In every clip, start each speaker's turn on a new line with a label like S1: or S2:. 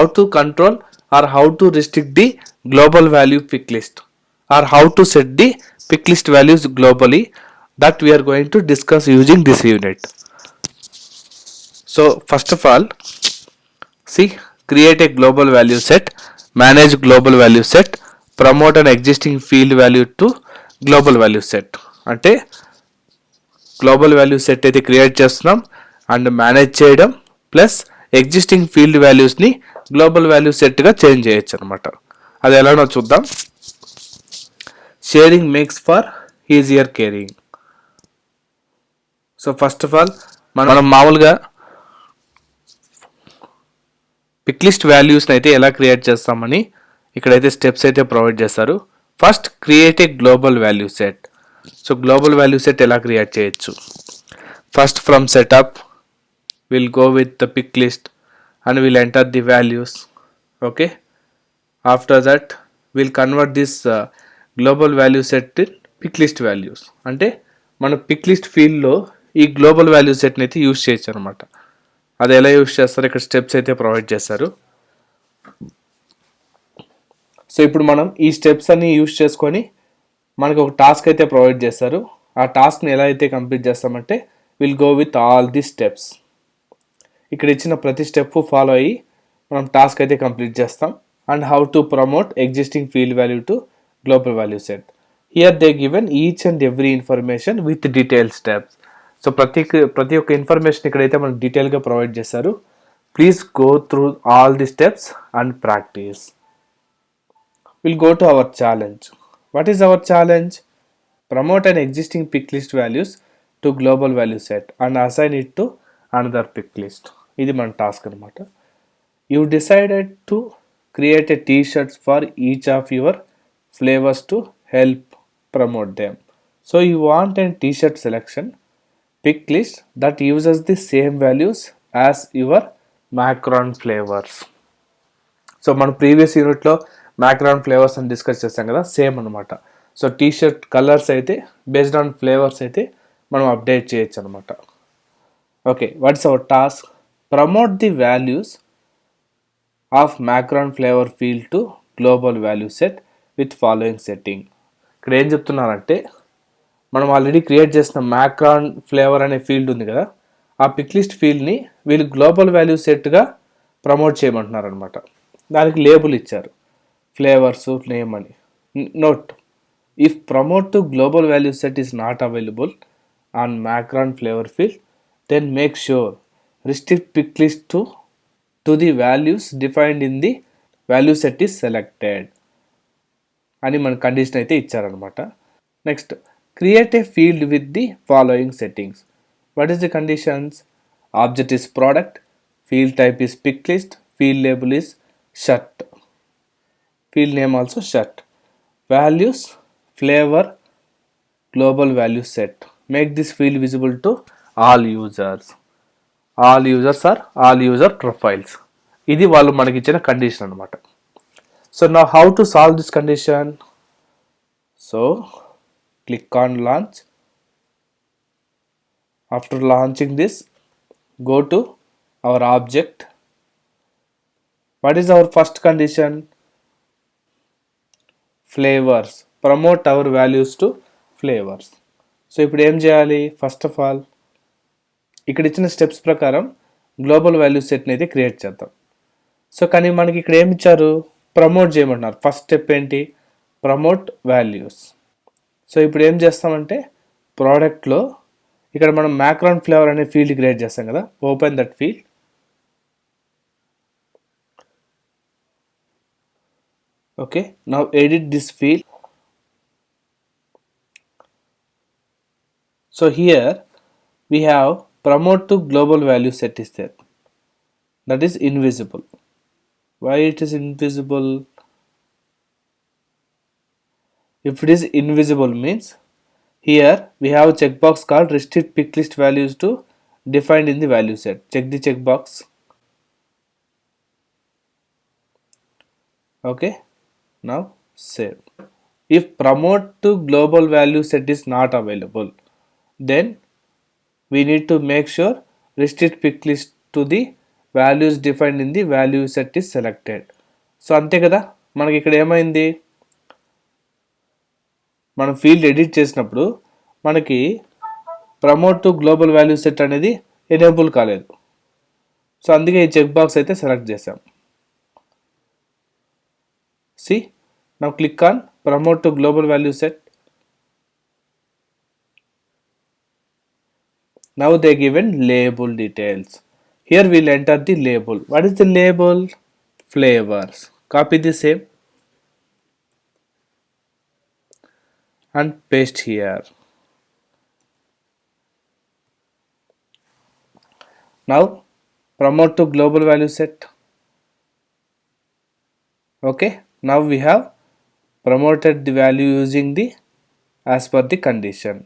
S1: how to control or how to restrict the global value pick list, or how to set the pick list values globally, that we are going to discuss using this unit. So first of all, see, create a global value set, manage global value set, promote an existing field value to global value set. అంటే global value set అయితే create చేస్తున్నాం and manage చేయడం, plus existing field వాల్యూస్ని global value సెట్గా change చేయొచ్చు అనమాట. అది ఎలానో చూద్దాం. Sharing makes for easier caring. So first of all మనం మామూలుగా పిక్ లిస్ట్ వాల్యూస్ని అయితే ఎలా క్రియేట్ చేస్తామని ఇక్కడైతే స్టెప్స్ అయితే ప్రొవైడ్ చేస్తారు. First create a global value set. So global value set ఎలా క్రియేట్ చేయొచ్చు? First from setup will go with the pick list and will enter the values. Okay, after that will convert this global value set in pick list values. అంటే మన pick list ఫీల్డ్లో ఈ global value సెట్ని అయితే use చేయొచ్చు అనమాట. అది ఎలా యూజ్ చేస్తారు, ఇక్కడ స్టెప్స్ అయితే ప్రొవైడ్ చేస్తారు. సో ఇప్పుడు మనం ఈ స్టెప్స్ అన్ని యూజ్ చేసుకొని మనకు ఒక టాస్క్ అయితే ప్రొవైడ్ చేస్తారు. ఆ టాస్క్ని ఎలా అయితే కంప్లీట్ చేస్తామంటే will go with all the steps. ఇక్కడ ఇచ్చిన ప్రతి స్టెప్ ఫాలో అయ్యి మనం టాస్క్ అయితే కంప్లీట్ చేస్తాం. And how to promote existing field value to global value set. Here they given each and every information with detail steps. So ప్రతి ఒక్క information ఇక్కడైతే మనకు డీటెయిల్గా ప్రొవైడ్ చేస్తారు. Please go through all the steps and practice. Will go to our challenge. What is our challenge? Promote an existing pick list values to global value set and assign it to another pick list. ఇది మన task అనమాట. You decided to create a t-shirts for each of your flavors to help promote them. So you want a t-shirt selection pick list that uses the same values as your macron flavors. So మన previous యూనిట్లో Macron flavours అని discuss చేస్తాం కదా, same అనమాట. So T shirt colours అయితే based on flavours అయితే మనం update చేయొచ్చు అనమాట. Okay, what's our task? Promote the values of Macron flavour field to global value set with following setting. ఇక్కడ ఏం చెప్తున్నారంటే, మనం ఆల్రెడీ క్రియేట్ చేసిన మ్యాక్రాన్ ఫ్లేవర్ అనే ఫీల్డ్ ఉంది కదా, ఆ పిక్ లిస్ట్ ఫీల్డ్ని వీళ్ళు గ్లోబల్ వాల్యూ సెట్గా ప్రమోట్ చేయమంటున్నారు అనమాట. దానికి లేబుల్ ఇచ్చారు, ఫ్లేవర్స్ నేమ్ అని. Note, if promote to global value set is not available on macaron flavour field, then make sure restrict pick list to the values defined in the value set is selected అని మన condition అయితే ఇచ్చారనమాట. Next, create a field with the following settings. What is the conditions? Object is product, field type is pick list, field label is shirt, field name also shirt, values flavor global value set. Make this field visible to all users. All users are all user profiles. ఇది వాళ్ళు మనకి ఇచ్చిన condition అనమాట. So now how to solve this condition? So click on launch. After launching this, go to our object. What is our first condition? Flavours, promote our values to flavours. So ఇప్పుడు ఏం చేయాలి? First of all ఇక్కడ ఇచ్చిన steps ప్రకారం global value సెట్ని అయితే create చేద్దాం. So కానీ మనకి ఇక్కడ ఏమి ఇచ్చారు? ప్రమోట్ చేయమంటున్నారు. ఫస్ట్ స్టెప్ ఏంటి? Promote values. సో ఇప్పుడు ఏం చేస్తామంటే ప్రోడక్ట్లో ఇక్కడ మనం మ్యాక్రాన్ ఫ్లేవర్ అనే ఫీల్డ్ క్రియేట్ చేస్తాం కదా, open that field. Okay, now edit this field. So here we have promote to global value set is there. That is invisible. Why it is invisible? If it is invisible means here we have a checkbox called restrict pick list values to defined in the value set. Check the checkbox. Okay. Now save. If promote to global value set is not available, then we need to make sure restrict pick list to the values defined in the value set is selected. So అంతే కదా, మనకి ఇక్కడ ఏమైంది, మనం field edit చేసినప్పుడు మనకి promote to global value set అనేది enable కాలేదు. సో అందుకే ఈ చెక్ బాక్స్ అయితే సెలెక్ట్ చేసాం. See now click on promote to global value set. Now they given label details. Here we'll enter the label. What is the label? Flavors. Copy the same and paste here. Now promote to global value set. Okay, now we have promoted the value using the as per the condition.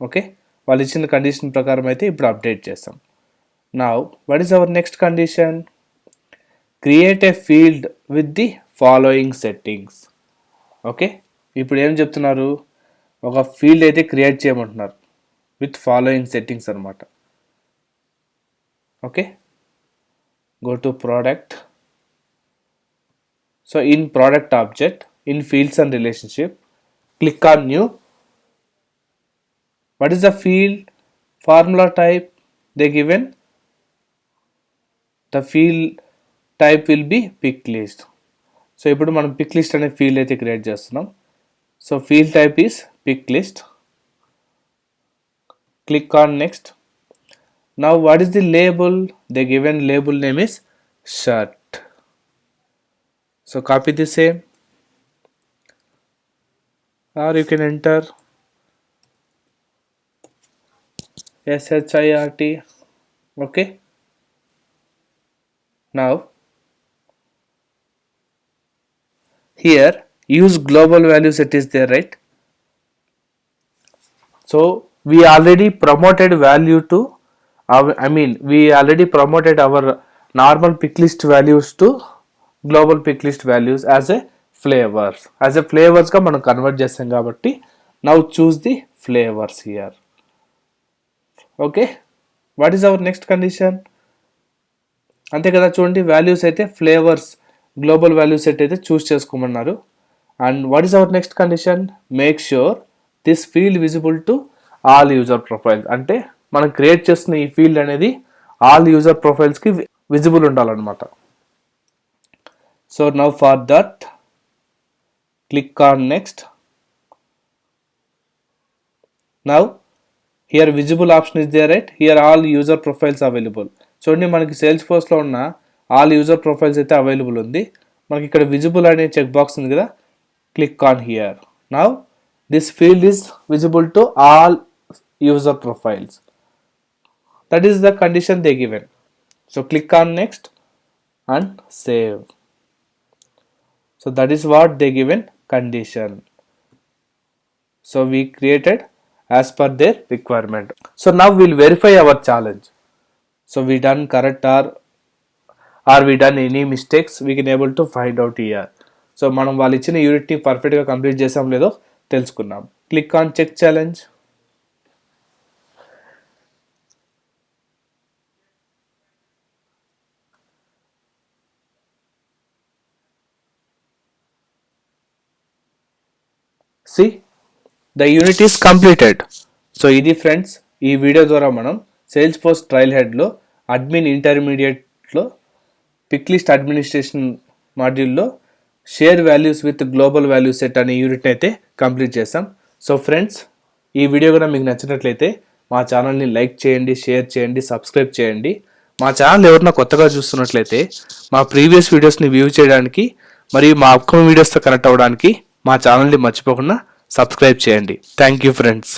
S1: Okay, వాళ్ళు ఇచ్చిన condition ప్రకారం అయితే ఇప్పుడు update చేస్తాం. Now what is our next condition? Create a field with the following settings. Okay, ఇప్పుడు ఏం చెప్తున్నారు, ఒక ఫీల్డ్ అయితే క్రియేట్ చేయమంటున్నారు విత్ ఫాలోయింగ్ సెట్టింగ్స్ అనమాట. Okay, go to product. So in product object, in fields and relationship, click on new. What is the field? Formula type they given. The field type will be Picklist. So ఇప్పుడు మనం Picklist అనే field అయితే create చేస్తున్నాం. So field type is Picklist. Click on next. Now what is the label? They given label name is shirt. So copy the same, or you can enter SHIRT. Okay, now here use global value set is there, right? So we already promoted value to our, we already promoted our normal Picklist values to global Picklist values as a flavors గా మనం convert చేస్తాం కాబట్టి now choose the flavors here. Okay, what is our next condition? అంతే కదా, చూడండి values అయితే flavours global value set అయితే choose చేసుకోమన్నారు. And what is our next condition? Make sure this field visible to all user profiles. అంటే మనం create చేస్తున్న ఈ ఫీల్డ్ అనేది ఆల్ యూజర్ ప్రొఫైల్స్కి విజిబుల్ ఉండాలన్నమాట. So now for that click on next. Now here visible option is there, right? Here all user profiles available. చూడండి, మనకి Salesforce లో ఉన్న ఆల్ యూజర్ ప్రొఫైల్స్ అయితే అవైలబుల్ ఉంది. మనకి ఇక్కడ విజిబుల్ అనే చెక్ బాక్స్ ఉంది కదా, click on here. Now this field is visible to all user profiles. That is the condition they given. So click on next and save. So that is what they given condition. So we created as per their requirement. So now we'll verify our challenge. So we done correct or we done any mistakes, we can able to find out here. So మనం వాళ్ళు ఇచ్చిన యూనిట్ని పర్ఫెక్ట్గా complete చేసాం లేదో తెలుసుకున్నాం. Click on check challenge. See, the unit is completed. So ఇది friends, ఈ video ద్వారా మనం సేల్స్ఫోర్స్ ట్రయల్ హెడ్లో అడ్మిన్ ఇంటర్మీడియట్లో పిక్లిస్ట్ అడ్మినిస్ట్రేషన్ మాడ్యూల్లో share values with global value set అనే యూనిట్ అయితే కంప్లీట్ చేసాం. సో ఫ్రెండ్స్, ఈ వీడియో కూడా మీకు నచ్చినట్లయితే మా ఛానల్ని లైక్ చేయండి, షేర్ చేయండి, సబ్స్క్రైబ్ చేయండి. మా ఛానల్ ఎవరైనా కొత్తగా చూస్తున్నట్లయితే మా ప్రీవియస్ వీడియోస్ని వ్యూ చేయడానికి మరియు మా అప్కమింగ్ వీడియోస్తో కనెక్ట్ అవ్వడానికి మా ఛానల్ని మర్చిపోకుండా సబ్స్క్రైబ్ చేయండి. Thank you friends.